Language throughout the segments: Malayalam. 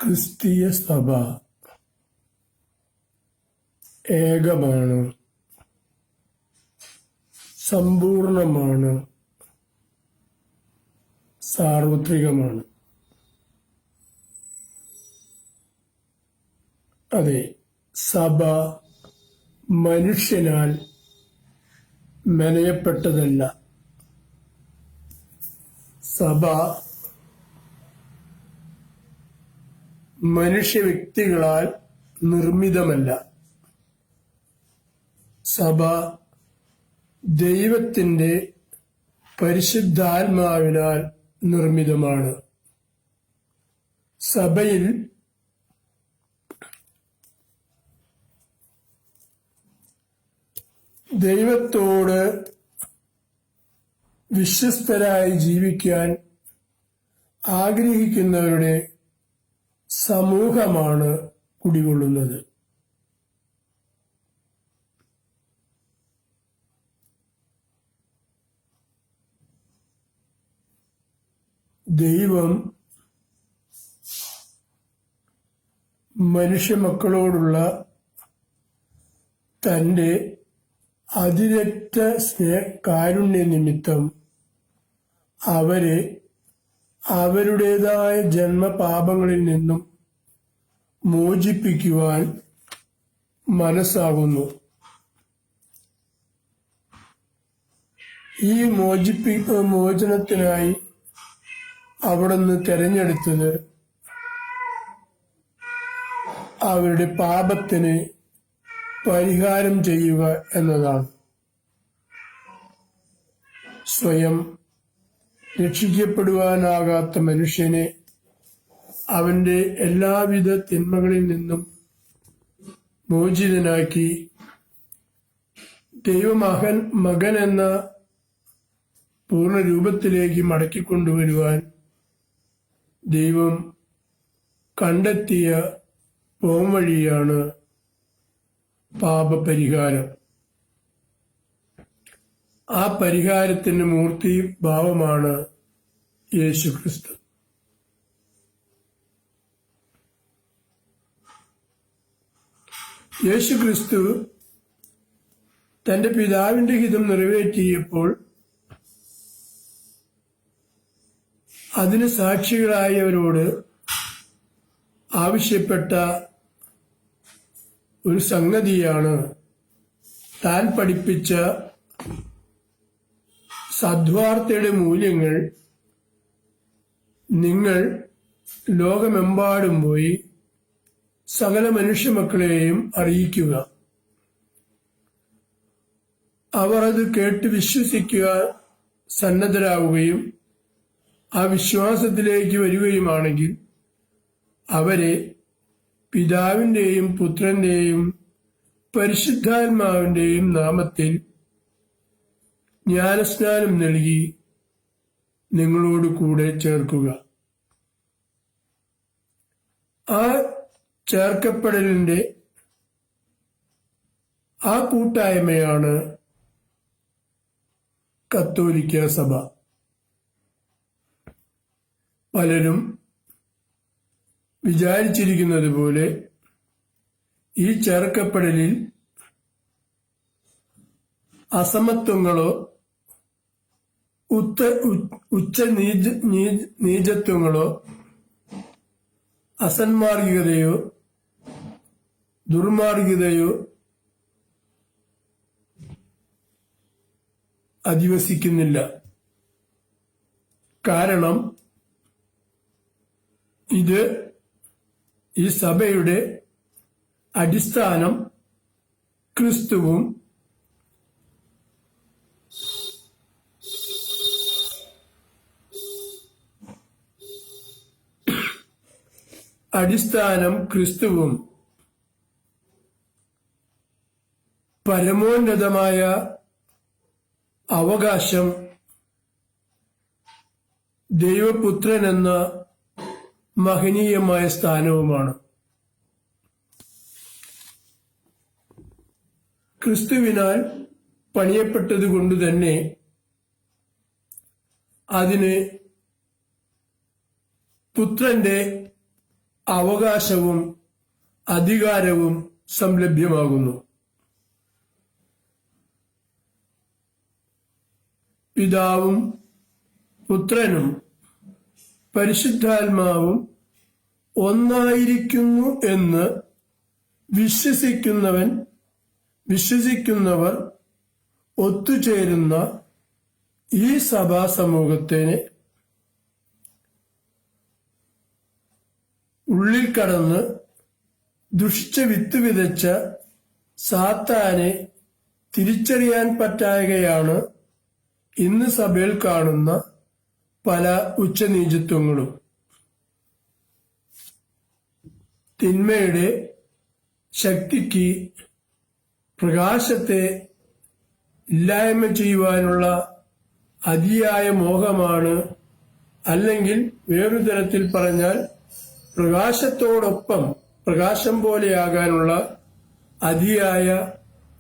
ക്രിസ്തീയ സഭ ഏകമാണ്, സമ്പൂർണമാണ്, സാർവത്രികമാണ്. അതെ, സഭ മനുഷ്യനാൽ മെനയപ്പെട്ടതല്ല. സഭ മനുഷ്യ വ്യക്തികളാൽ നിർമ്മിതമല്ല. സഭ ദൈവത്തിന്റെ പരിശുദ്ധാത്മാവിനാൽ നിർമ്മിതമാണ്. സഭയിൽ ദൈവത്തോട് വിശ്വസ്തരായി ജീവിക്കാൻ ആഗ്രഹിക്കുന്നവരുടെ സമൂഹമാണ് കുടികൊള്ളുന്നത്. ദൈവം മനുഷ്യമക്കളോടുള്ള തന്റെ അതിരറ്റ കാരുണ്യ നിമിത്തം അവരെ അവരുടേതായ ജന്മപാപങ്ങളിൽ നിന്നും മോചിപ്പിക്കുവാൻ മനസ്സാകുന്നു. ഈ മോചനത്തിനായി അവിടുന്ന് തെരഞ്ഞെടുത്തത് അവരുടെ പാപത്തിന് പരിഹാരം ചെയ്യുക എന്നതാണ്. സ്വയം രക്ഷിക്കപ്പെടുവാനാകാത്ത മനുഷ്യനെ അവന്റെ എല്ലാവിധ തിന്മകളിൽ നിന്നും മോചിതനാക്കി മകൻ എന്ന പൂർണ്ണ രൂപത്തിലേക്ക് മടക്കിക്കൊണ്ടുവരുവാൻ ദൈവം കണ്ടെത്തിയ പോംവഴിയാണ് പാപപരിഹാരം. ആ പരിഹാരത്തിന്റെ മൂർത്തി ഭാവമാണ് യേശുക്രിസ്തു. യേശുക്രിസ്തു തന്റെ പിതാവിന്റെ ഹിതം നിറവേറ്റിയപ്പോൾ അതിന് സാക്ഷികളായവരോട് ആവശ്യപ്പെട്ട ഒരു സംഗതിയാണ് താൻ പഠിപ്പിച്ച സദ്വാർത്തയുടെ മൂല്യങ്ങൾ നിങ്ങൾ ലോകമെമ്പാടും പോയി സകല മനുഷ്യമക്കളെയും അറിയിക്കുക. അവർ അത് കേട്ട് വിശ്വസിക്കുക സന്നദ്ധരാവുകയും ആ വിശ്വാസത്തിലേക്ക് വരികയുമാണെങ്കിൽ അവരെ പിതാവിന്റെയും പുത്രന്റെയും പരിശുദ്ധാത്മാവിന്റെയും നാമത്തിൽ ജ്ഞാനസ്നാനം നൽകി നിങ്ങളോട് കൂടെ ചേർക്കുക. ആ ചേർക്കപ്പെടലിന്റെ ആ കൂട്ടായ്മയാണ് കത്തോലിക്ക സഭ. പലരും വിചാരിച്ചിരിക്കുന്നത് പോലെ ഈ ചേർക്കപ്പെടലിൽ അസമത്വങ്ങളോ നീചത്വങ്ങളോ അസന്മാർഗികതയോ ദുർമാർഗികതയോ അധിവസിക്കുന്നില്ല. കാരണം ഈ സഭയുടെ അടിസ്ഥാനം ക്രിസ്തുവും പരമോന്നതമായ അവകാശം ദൈവപുത്രൻ എന്ന മഹനീയമായ സ്ഥാനവുമാണ്. ക്രിസ്തുവിനാൽ പണിയപ്പെട്ടതുകൊണ്ട് തന്നെ അതിന് പുത്രന്റെ അവകാശവും അധികാരവും സംലഭ്യമാകുന്നു. പിതാവും പുത്രനും പരിശുദ്ധാത്മാവും ഒന്നായിരിക്കുന്നു എന്ന് വിശ്വസിക്കുന്നവർ ഒത്തുചേരുന്ന ഈ സഭാസമൂഹത്തിന് ഉള്ളിൽ കടന്ന് ദുഷിച്ച വിത്ത് വിതച്ച സാത്താനെ തിരിച്ചറിയാൻ പറ്റായകയാണ് ഇന്ന് സഭയിൽ കാണുന്ന പല ഉച്ചനീചത്വങ്ങളും. തിന്മയുടെ ശക്തിക്ക് പ്രകാശത്തെ ഇല്ലായ്മ ചെയ്യുവാനുള്ള അതിയായ മോഹമാണ്, അല്ലെങ്കിൽ വേറൊരു തരത്തിൽ പറഞ്ഞാൽ പ്രകാശത്തോടൊപ്പം പ്രകാശം പോലെയാകാനുള്ള അതിയായ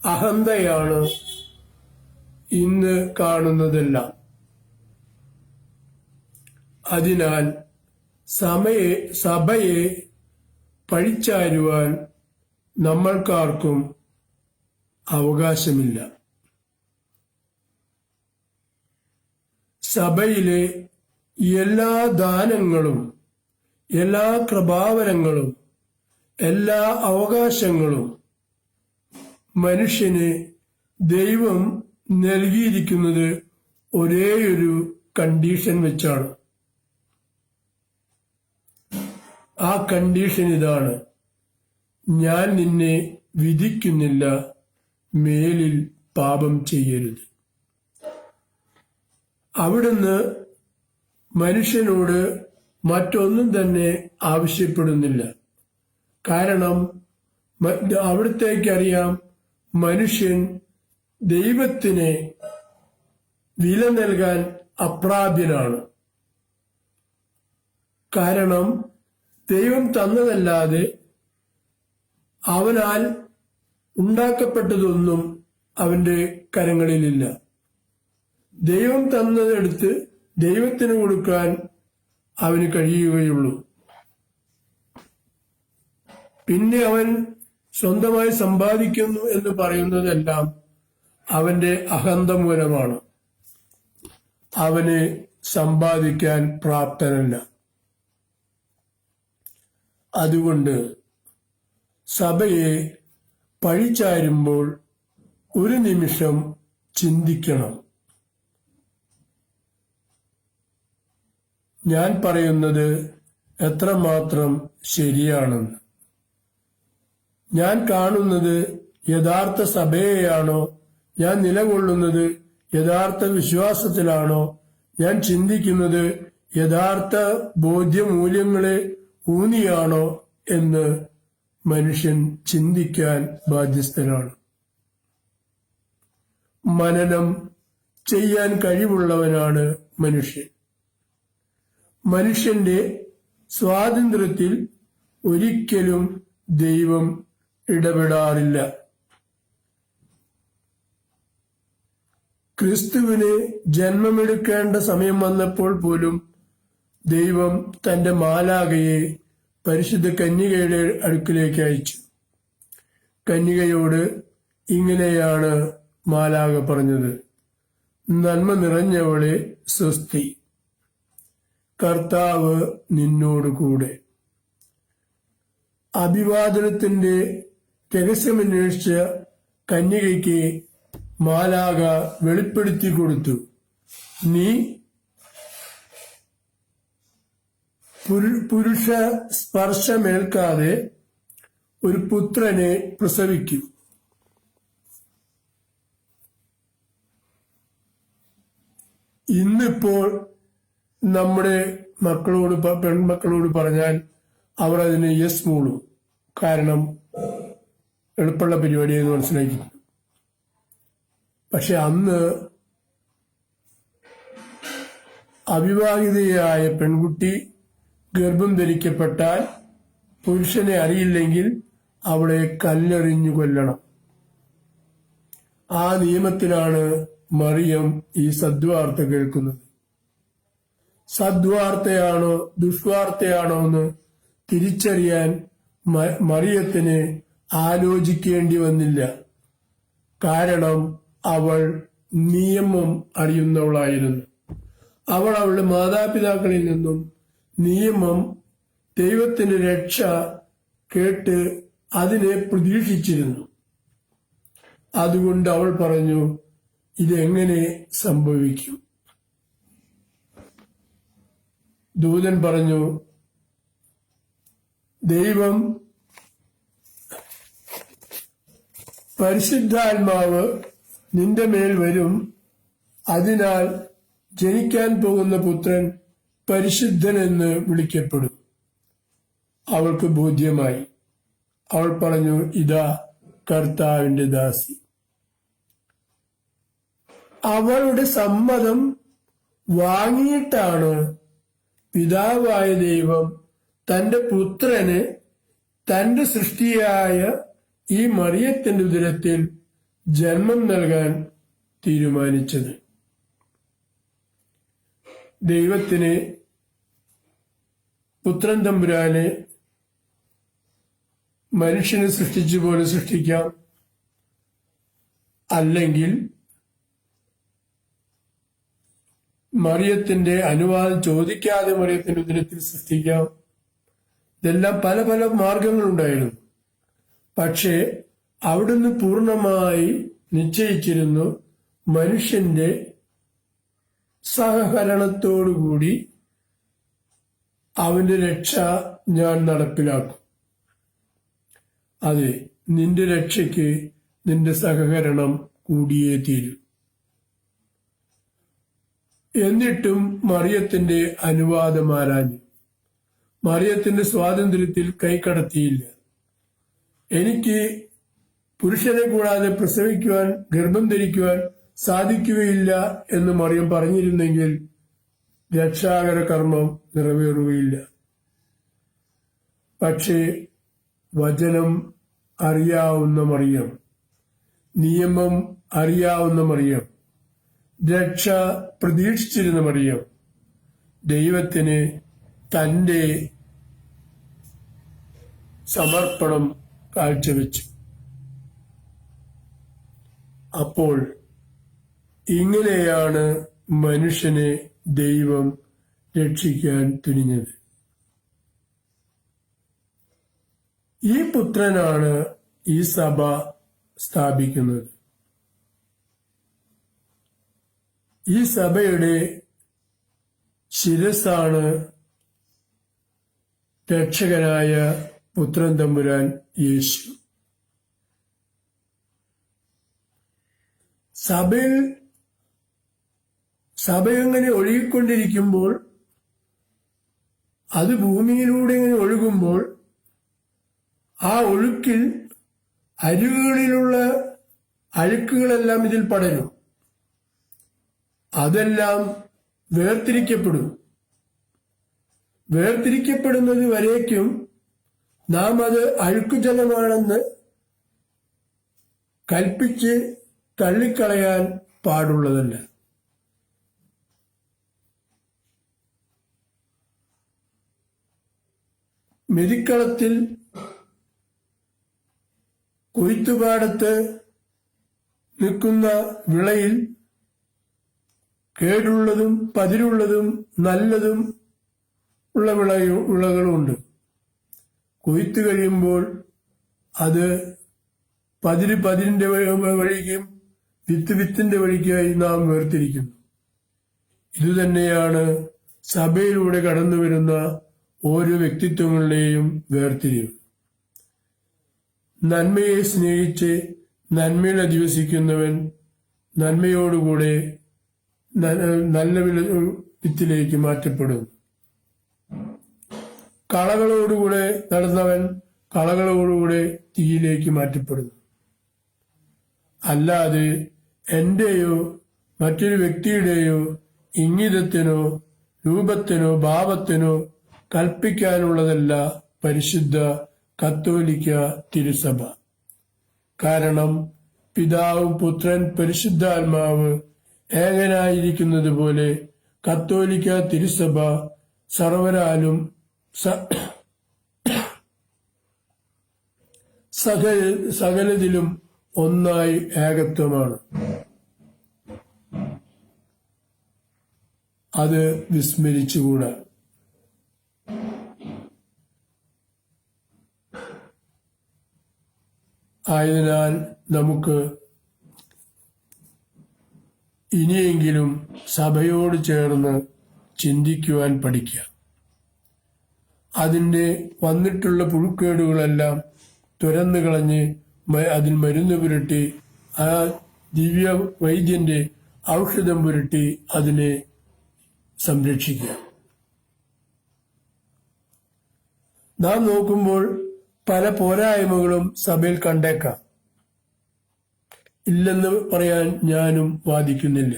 അഹന്തയാണ് ഇന്ന് കാണുന്നതെല്ലാം. അതിനാൽ സഭയെ പഴിച്ചാരുവാൻ നമ്മൾക്കാർക്കും അവകാശമില്ല. സഭയിലെ എല്ലാ ദാനങ്ങളും എല്ലാ കൃപാവരങ്ങളും എല്ലാ അവകാശങ്ങളും മനുഷ്യന് ദൈവം നൽകിയിരിക്കുന്നത് ഒരേയൊരു കണ്ടീഷൻ വെച്ചാണ്. ആ കണ്ടീഷൻ ഇതാണ്: ഞാൻ നിന്നെ വിധിക്കുന്നില്ല, മേലിൽ പാപം ചെയ്യരുത്. അവിടുന്ന് മനുഷ്യനോട് മറ്റൊന്നും തന്നെ ആവശ്യപ്പെടുന്നില്ല. കാരണം അവിടുത്തേക്കറിയാം, മനുഷ്യൻ ദൈവത്തിന് വില നൽകാൻ അപ്രാപ്യനാണ്. കാരണം ദൈവം തന്നതല്ലാതെ അവനാൽ ഉണ്ടാക്കപ്പെട്ടതൊന്നും അവന്റെ കരങ്ങളിലില്ല. ദൈവം തന്നതെടുത്ത് ദൈവത്തിന് കൊടുക്കാൻ അവന് കഴിയുകയുള്ളൂ. പിന്നെ അവൻ സ്വന്തമായി സമ്പാദിക്കുന്നു എന്ന് പറയുന്നതെല്ലാം അവന്റെ അഹന്ത മൂലമാണ്. അവന് സമ്പാദിക്കാൻ പ്രാപ്തനല്ല. അതുകൊണ്ട് സഭയെ പഴിചാരുമ്പോൾ ഒരു നിമിഷം ചിന്തിക്കണം. ഞാൻ പറയുന്നത് എത്രമാത്രം ശരിയാണെന്ന്. ഞാൻ കാണുന്നത് യഥാർത്ഥ സഭയെയാണോ? ഞാൻ നിലകൊള്ളുന്നത് യഥാർത്ഥ വിശ്വാസത്തിലാണോ? ഞാൻ ചിന്തിക്കുന്നത് യഥാർത്ഥ ബോധ്യമൂല്യങ്ങളെ ഊന്നിയാണോ എന്ന് മനുഷ്യൻ ചിന്തിക്കാൻ ബാധ്യസ്ഥനാണ്. മനനം ചെയ്യാൻ കഴിവുള്ളവനാണ് മനുഷ്യൻ. മനുഷ്യന്റെ സ്വാതന്ത്ര്യത്തിൽ ഒരിക്കലും ദൈവം ഇടപെടാറില്ല. ക്രിസ്തുവിന് ജന്മമെടുക്കേണ്ട സമയം വന്നപ്പോൾ പോലും ദൈവം തന്റെ മാലാഖയെ പരിശുദ്ധ കന്യകയുടെ അടുക്കിലേക്ക് അയച്ചു. കന്യകയോട് ഇങ്ങനെയാണ് മാലാഖ പറഞ്ഞത്: നന്മ നിറഞ്ഞവളെ സ്വസ്തി, കർത്താവ് നിന്നോട് കൂടെ. അഭിവാദനത്തിന്റെ രഹസ്യമന്വേഷിച്ച കന്യകയ്ക്ക് മാലാഖ വെളിപ്പെടുത്തി കൊടുത്തു: നീ പുരുഷ സ്പർശമേൽക്കാതെ ഒരു പുത്രനെ പ്രസവിക്കും. ഇന്നിപ്പോൾ നമ്മുടെ പെൺമക്കളോട് പറഞ്ഞാൽ അവർ അതിന് യെസ് മൂളും. കാരണം എളുപ്പമുള്ള പരിപാടിയെന്ന് മനസ്സിലാക്കി. പക്ഷെ അന്ന് അവിവാഹിതയായ പെൺകുട്ടി ഗർഭം ധരിക്കപ്പെട്ടാൽ പുരുഷനെ അറിയില്ലെങ്കിൽ അവളെ കല്ലെറിഞ്ഞു കൊല്ലണം. ആ നിയമത്തിലാണ് മറിയം ഈ സദ്വാർത്ത കേൾക്കുന്നത്. സദ്വാർത്തയാണോ ദുഷ്വാർത്തയാണോ എന്ന് തിരിച്ചറിയാൻ മറിയത്തിന് ആലോചിക്കേണ്ടി വന്നില്ല. കാരണം അവൾ നിയമം അറിയുന്നവളായിരുന്നു. അവൾ അവളുടെ മാതാപിതാക്കളിൽ നിന്നും നിയമം, ദൈവത്തിന്റെ രക്ഷ കേട്ട് അതിനെ പ്രതീക്ഷിച്ചിരുന്നു. അതുകൊണ്ട് അവൾ പറഞ്ഞു, ഇതെങ്ങനെ സംഭവിക്കും? ദൂതൻ പറഞ്ഞു, ദൈവം പരിശുദ്ധാത്മാവ് നിന്റെ മേൽ വരും, അതിനാൽ ജനിക്കാൻ പോകുന്ന പുത്രൻ പരിശുദ്ധനെന്ന് വിളിക്കപ്പെടും. അവൾക്ക് ബോധ്യമായി. അവൾ പറഞ്ഞു, ഇതാ കർത്താവിന്റെ ദാസി. അവളുടെ സമ്മതം വാങ്ങിയിട്ടാണ് പിതാവായ ദൈവം തന്റെ പുത്രന് തന്റെ സൃഷ്ടിയായ ഈ മറിയത്തിന്റെ ഉദരത്തിൽ ജന്മം നൽകാൻ തീരുമാനിച്ചത്. ദൈവത്തിന് പുത്രൻ തമ്പുരാനെ മനുഷ്യനെ സൃഷ്ടിച്ച പോലെ സൃഷ്ടിക്കാം, അല്ലെങ്കിൽ മറിയത്തിന്റെ അനുവാദം ചോദിക്കാതെ മറിയത്തിന്റെ ഉദരത്തിൽ സൃഷ്ടിക്കാം. ഇതെല്ലാം പല പല മാർഗങ്ങളുണ്ടായിരുന്നു. പക്ഷേ അവിടുന്ന് പൂർണ്ണമായി നിശ്ചയിച്ചിരുന്നു, മനുഷ്യന്റെ സഹകരണത്തോടുകൂടി അവന്റെ രക്ഷ ഞാൻ നടപ്പിലാക്കും. അതെ, നിന്റെ രക്ഷയ്ക്ക് നിന്റെ സഹകരണം കൂടിയേ തീരൂ. എന്നിട്ടും മറിയത്തിന്റെ അനുവാദം ആരാഞ്ഞു. മറിയത്തിന്റെ സ്വാതന്ത്ര്യത്തിൽ കൈകടത്തിയില്ല. എനിക്ക് പുരുഷനെ കൂടാതെ പ്രസവിക്കുവാൻ, ഗർഭം ധരിക്കുവാൻ സാധിക്കുകയില്ല എന്ന് മറിയം പറഞ്ഞിരുന്നെങ്കിൽ രക്ഷാകര കർമ്മം നിറവേറുകയില്ല. പക്ഷേ വചനം അറിയാവുന്ന മറിയം, നിയമം അറിയാവുന്ന മറിയം, രക്ഷ പ്രതീക്ഷിച്ചിരുന്ന മറിയം ദൈവത്തിന് തന്റെ സമർപ്പണം കാഴ്ചവെച്ചു. അപ്പോൾ ഇങ്ങനെയാണ് മനുഷ്യനെ ദൈവം രക്ഷിക്കാൻ തുനിഞ്ഞത്. ഈ പുത്രനാണ് ഈ സഭ സ്ഥാപിക്കുന്നത്. ഈ സഭയുടെ ശിരസ്സാണ് രക്ഷകനായ പുത്രൻ തമ്പുരാൻ യേശു. സഭയങ്ങനെ ഒഴുകിക്കൊണ്ടിരിക്കുമ്പോൾ, അത് ഭൂമിയിലൂടെ ഇങ്ങനെ ഒഴുകുമ്പോൾ, ആ ഒഴുക്കിൽ അരുവികളിലുള്ള അഴുക്കുകളെല്ലാം ഇതിൽ പടരും. അതെല്ലാം വേർതിരിക്കപ്പെടും. വേർതിരിക്കപ്പെടുന്നത് വരേക്കും നാം അത് അഴുക്കുജലമാണെന്ന് കൽപ്പിച്ച് തള്ളിക്കളയാൻ പാടുള്ളതല്ല. മെതിക്കളത്തിൽ കൊയ്ത്തുപാടത്ത് നിൽക്കുന്ന വിളയിൽ കേടുള്ളതും പതിരുള്ളതും നല്ലതും ഉള്ള വിളകളുമുണ്ട്. കൊയ്ത്ത് കഴിയുമ്പോൾ അത് പതിരിന്റെ വഴിക്കും വിത്തിന്റെ വഴിക്കായി നാം വേർതിരിക്കുന്നു. ഇതുതന്നെയാണ് സഭയിലൂടെ കടന്നുവരുന്ന ഓരോ വ്യക്തിത്വങ്ങളുടെയും വേർതിരിവ്. നന്മയെ സ്നേഹിച്ച് നന്മയിൽ അധിവസിക്കുന്നവൻ നന്മയോടുകൂടെ നല്ല വിത്തിലേക്ക് മാറ്റപ്പെടും. കളകളോടുകൂടെ നടന്നവൻ കളകളോടുകൂടെ തീയിലേക്ക് മാറ്റപ്പെടുന്നു. അല്ലാതെ എന്റെയോ മറ്റൊരു വ്യക്തിയുടെയോ ഇംഗിതത്തിനോ രൂപത്തിനോ ഭാവത്തിനോ കൽപ്പിക്കാനുള്ളതല്ല പരിശുദ്ധ കത്തോലിക്ക തിരുസഭ. കാരണം പിതാവ്, പുത്രൻ, പരിശുദ്ധാത്മാവ് ഏകനായിരിക്കുന്നത് പോലെ കത്തോലിക്ക തിരുസഭ സർവരാലും സകലതിലും ഒന്നായി ഏകത്വമാണ്. അത് വിസ്മരിച്ചുകൂടാ. ആയതിനാൽ നമുക്ക് ഇനിയെങ്കിലും സഭയോട് ചേർന്ന് ചിന്തിക്കുവാൻ പഠിക്കാം. അതിൻ്റെ വന്നിട്ടുള്ള പുഴുക്കേടുകളെല്ലാം തുരന്നു കളഞ്ഞ് അതിൽ മരുന്ന് പുരട്ടി, ആ ദിവ്യ വൈദ്യന്റെ ഔഷധം പുരട്ടി അതിനെ സംരക്ഷിക്കുക. നാം നോക്കുമ്പോൾ പല പോരായ്മകളും സഭയിൽ കണ്ടേക്കാം. ഇല്ലെന്ന് പറയാൻ ഞാനും വാദിക്കുന്നില്ല.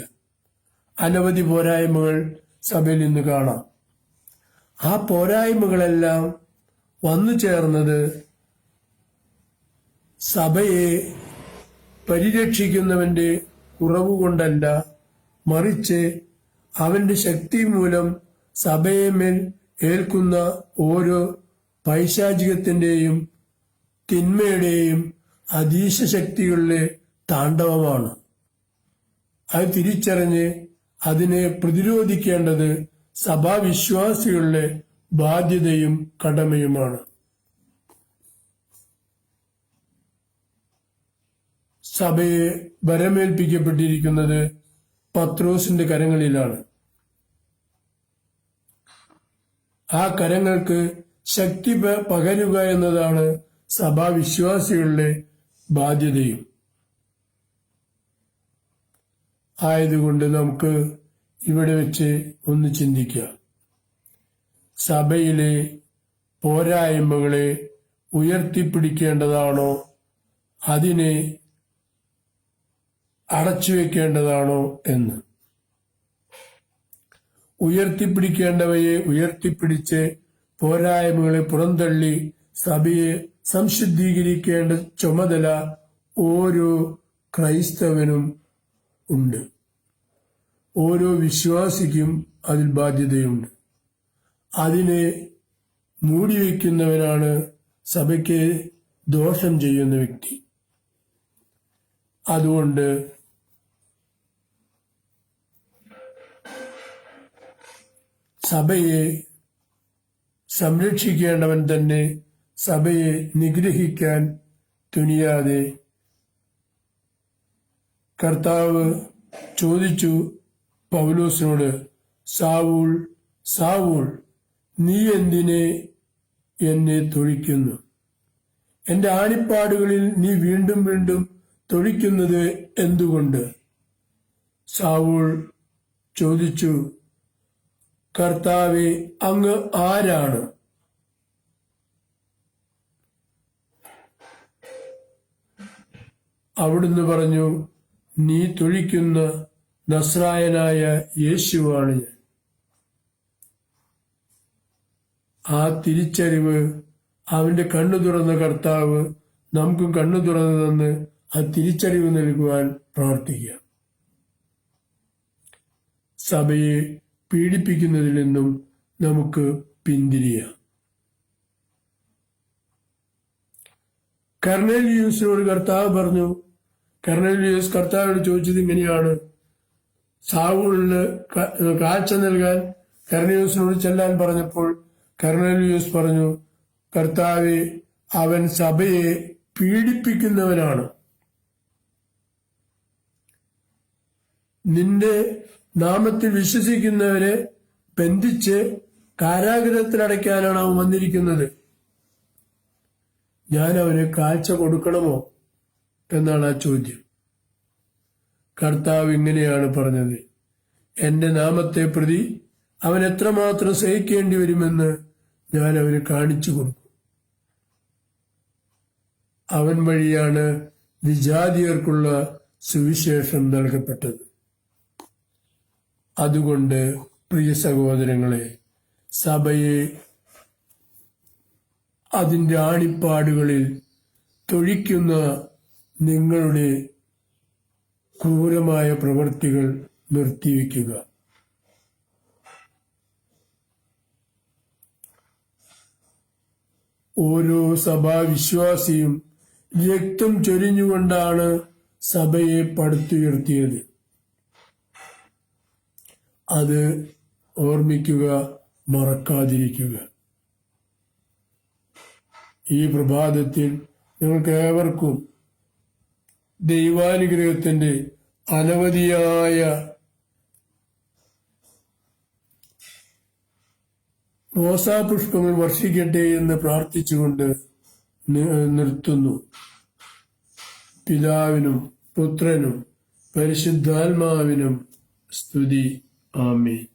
അനവധി പോരായ്മകൾ സഭയിൽ ഇന്ന് കാണാം. ആ പോരായ്മകളെല്ലാം വന്നു ചേർന്നത് സഭയെ പരിരക്ഷിക്കുന്നവന്റെ കുറവുകൊണ്ടല്ല, മറിച്ച് അവന്റെ ശക്തി മൂലം സഭയെ മേൽ ഏൽക്കുന്ന ഓരോ പൈശാചികത്തിന്റെയും തിന്മയുടെയും അധീശ ശക്തികളുടെ താണ്ഡവമാണ്. അത് തിരിച്ചറിഞ്ഞ് അതിനെ പ്രതിരോധിക്കേണ്ടത് സഭാവിശ്വാസികളുടെ ബാധ്യതയും കടമയുമാണ്. സഭയെ ഭരമേൽപ്പിക്കപ്പെട്ടിരിക്കുന്നത് പത്രോസിന്റെ കരങ്ങളിലാണ്. ആ കരങ്ങൾക്ക് ശക്തി പകരുക എന്നതാണ് സഭാവിശ്വാസികളുടെ ബാധ്യതയും. ആയതുകൊണ്ട് നമുക്ക് ഇവിടെ വെച്ച് ഒന്ന് ചിന്തിക്കാം. സഭയിലെ പോരായ്മകളെ ഉയർത്തിപ്പിടിക്കേണ്ടതാണോ, അതിനെ അടച്ചുവെക്കേണ്ടതാണോ എന്ന്. ഉയർത്തിപ്പിടിക്കേണ്ടവയെ ഉയർത്തിപ്പിടിച്ച് പോരായ്മകളെ പുറന്തള്ളി സഭയെ സംശുദ്ധീകരിക്കേണ്ട ചുമതല ഓരോ ക്രൈസ്തവനും ഉണ്ട്. ഓരോ വിശ്വാസിക്കും അതിൽ ബാധ്യതയുണ്ട്. അതിനെ മൂടിവെക്കുന്നവനാണ് സഭയ്ക്ക് ദോഷം ചെയ്യുന്ന വ്യക്തി. അതുകൊണ്ട് സഭയെ സംരക്ഷിക്കേണ്ടവൻ തന്നെ സഭയെ നിഗ്രഹിക്കാൻ തുനിയാതെ കർത്താവ് ചോദിച്ചു പൗലോസിനോട്, സാവൂൾ സാവൂൾ, നീ എന്തിനെ എന്നെ തൊഴിക്കുന്നു? എന്റെ ആണിപ്പാടുകളിൽ നീ വീണ്ടും വീണ്ടും തൊഴിക്കുന്നത് എന്തുകൊണ്ട്? സാവൂൾ ചോദിച്ചു, കർത്താവേ, അങ്ങ് ആരാണ്? അവിടുന്ന് പറഞ്ഞു, നീ തൊഴിക്കുന്ന നസ്രായനായ യേശുവാണ് ഞാൻ. ആ തിരിച്ചറിവ് അവന്റെ കണ്ണു തുറന്ന കർത്താവ് നമുക്കും കണ്ണു തുറന്നു തന്ന് ആ തിരിച്ചറിവ് നൽകുവാൻ പ്രാർത്ഥിക്കാം. സഭയെ പീഡിപ്പിക്കുന്നതിൽ നിന്നും നമുക്ക് പിന്തിരിയാം. കർന്നേലിയൂസിനോട് കർത്താവ് പറഞ്ഞു, കർന്നേലിയൂസ് കർത്താവിനോട് ചോദിച്ചത് ഇങ്ങനെയാണ്, സാവൂളിന് കാഴ്ച നൽകാൻ കർന്നേലിയൂസിനോട് ചെല്ലാൻ പറഞ്ഞപ്പോൾ കർന്നേലിയൂസ് പറഞ്ഞു, കർത്താവെ, അവൻ സഭയെ പീഡിപ്പിക്കുന്നവനാണ്. നിന്റെ നാമത്തിൽ വിശ്വസിക്കുന്നവരെ ബന്ധിച്ച് കാരാഗൃഹത്തിലടയ്ക്കാനാണ് അവൻ വന്നിരിക്കുന്നത്. ഞാൻ അവന് കാഴ്ച കൊടുക്കണമോ എന്നാണ് ആ ചോദ്യം. കർത്താവ് ഇങ്ങനെയാണ് പറഞ്ഞത്, എന്റെ നാമത്തെ പ്രതി അവൻ എത്രമാത്രം സഹിക്കേണ്ടി വരുമെന്ന് ഞാൻ അവന് കാണിച്ചു കൊടുക്കും. അവൻ വഴിയാണ് വിജാതിയർക്കുള്ള സുവിശേഷം നൽകപ്പെട്ടത്. അതുകൊണ്ട് പ്രിയ സഹോദരങ്ങളെ, സഭയെ അതിൻ്റെ ആണിപ്പാടുകളിൽ തൊഴിക്കുന്ന നിങ്ങളുടെ ക്രൂരമായ പ്രവൃത്തികൾ നിർത്തിവെക്കുക. ഓരോ സഭാവിശ്വാസിയും രക്തം ചൊരിഞ്ഞുകൊണ്ടാണ് സഭയെ പടുത്തുയർത്തിയത്. അത് ഓർമ്മിക്കുക, മറക്കാതിരിക്കുക. ഈ പ്രഭാതത്തിൽ നിങ്ങൾക്ക് ഏവർക്കും ദൈവാനുഗ്രഹത്തിന്റെ അനവധിയായ റോസാപുഷ്പങ്ങൾ വർഷിക്കട്ടെ എന്ന് പ്രാർത്ഥിച്ചുകൊണ്ട് നിർത്തുന്നു. പിതാവിനും പുത്രനും പരിശുദ്ധാത്മാവിനും സ്തുതി. ആമേൻ.